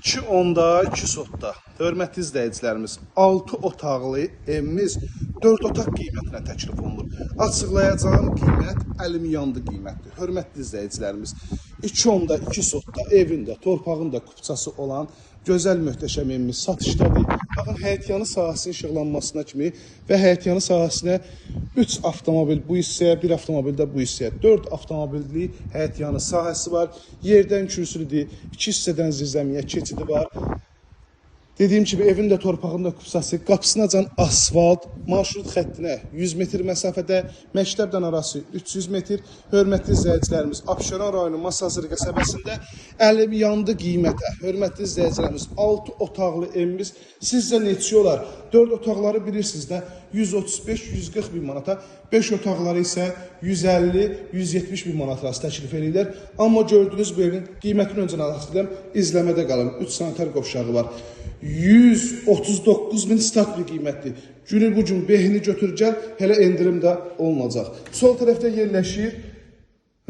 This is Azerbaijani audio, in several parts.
2.2 sotda, hörmətli izləyicilərimiz, 6 otaqlı evimiz 4 otaq qiymətinə təklif olunur. Açıqlayacağım qiymət əlim yandı qiymətdir. Hörmətli izləyicilərimiz, 2.2 sotda evində, torpağında kupçası olan gözəl möhtəşəm evimiz satışdadır. Baxın, həyətyanı sahəsinin işıqlanmasına kimi və həyətyanı sahəsinə 3 avtomobil bu hissəyə, 1 avtomobil də bu hissəyə, 4 avtomobilli həyətyanı sahəsi var. Yerdən kürsülüdür, 2 hissədən zirzəmiyə keçidi var. Dediyim kimi, evin də torpağında kupçası, qapısınacan asfalt, marşrut xəttinə 100 metr məsafədə, məktəbdən arası 300 metr. Hörmətli izləyicilərimiz, Abşeron rayonu Masazır qəsəbəsində əlim yandı qiymətə. Hörmətli izləyicilərimiz, 6 otaqlı evimiz sizcə neçə olar? 4 otaqları bilirsiniz də 135-140 bin manata, 5 otaqları isə 150-170 bin manat arası təklif edirlər. Amma gördüyünüz bu evin qiymətini öncə anlatacağım, izləmədə qalın. 3 sanitar qovşağı var. 139 bin start bir qiymətdir. Günü bu gün behini götür gəl, hələ endirim də olunacaq. Sol tərəfdə yerləşir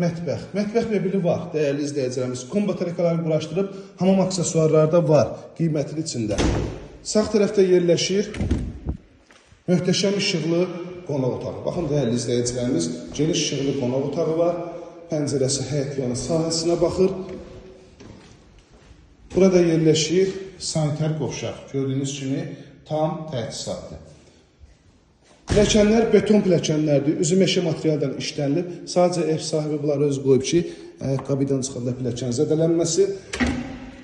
mətbəx. Mətbəx mebeli var, dəyərli izləyicilərimiz. Kombo tərəfləri quraşdırıb, hamam aksesuarları da var qiymətin içində. Sağ tərəfdə yerləşir möhtəşəm işıqlı qonaq otağı. Baxın, dəyərli izləyicilərimiz, geniş işıqlı qonaq otağı var. Pəncərəsi həyətyanı sahəsinə baxır. Burada yerləşir sanitar qovşaq. Gördüyünüz kimi tam təchizatdır. Pilləkənlər beton pilləkənlərdir. Üzü meşə materialdan işlənilib. Sadəcə ev sahibi bunları öz qoyub ki, qabidən çıxanda pilləkən zədələnməsi.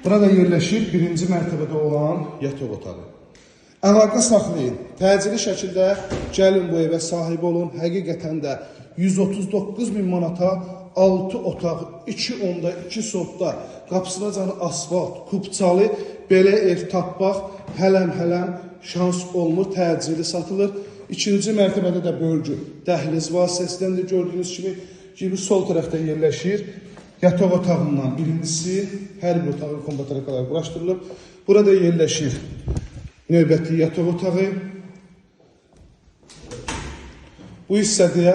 Burada yerləşir birinci mərtəbədə olan yataq otağı. Əlaqə saxlayın. Təcili şəkildə gəlin bu evə sahib olun. Həqiqətən də 139 bin manata 6 otaq, 2.2 sotda, qapısınacan asfalt, kupçalı, belə ev tapmaq hələm şans olmur, təcili satılır. İkinci mərtəbədə də bölgü dəhliz vasitəsindən gördüyünüz kimi sol tərəfdə yerləşir. Yataq otağından birincisi, hər bir otağın kombo tərəfləri quraşdırılıb. Burada yerləşir növbəti yataq otağı. Bu hissədə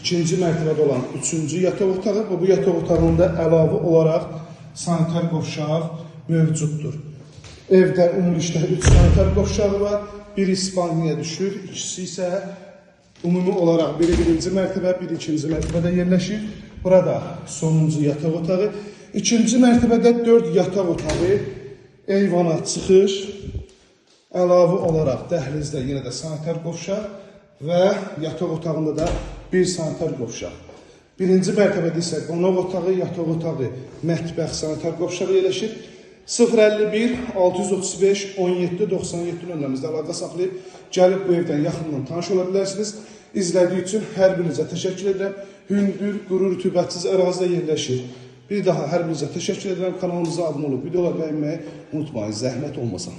ikinci mərtəbədə olan 3-cü yataq otağı və bu yataq otağında əlavə olaraq sanitar qovşaq mövcuddur. Evdə ümumilikdə 3 sanitar qovşağı var. Biri İspaniyaya düşür, ikisi isə ümumi olaraq biri birinci mərtəbə, biri ikinci mərtəbədə yerləşir. Burada sonuncu yataq otağı. İkinci mərtəbədə 4 yataq otağı, eyvana çıxış, əlavə olaraq dəhlizdə yenə də sanitar qovşaq və yataq otağında da bir sanitar qovşaq. Birinci mərtəbədə isə qonaq otağı, yataq otağı, mətbəx, sanitar qovşağı yerləşir. 051 635 17 97 nömrəmizdə əlaqə saxlayıb gəlib bu evdən yaxından tanış ola bilərsiniz. İzlədiyi üçün hər birinizə təşəkkür edirəm. Hündür, quru, rütubətsiz ərazidə yerləşir. Bir daha hər birinizə təşəkkür edirəm. Kanalımıza abunə olub videoları bəyənməyi unutmayın. Zəhmət olmasın.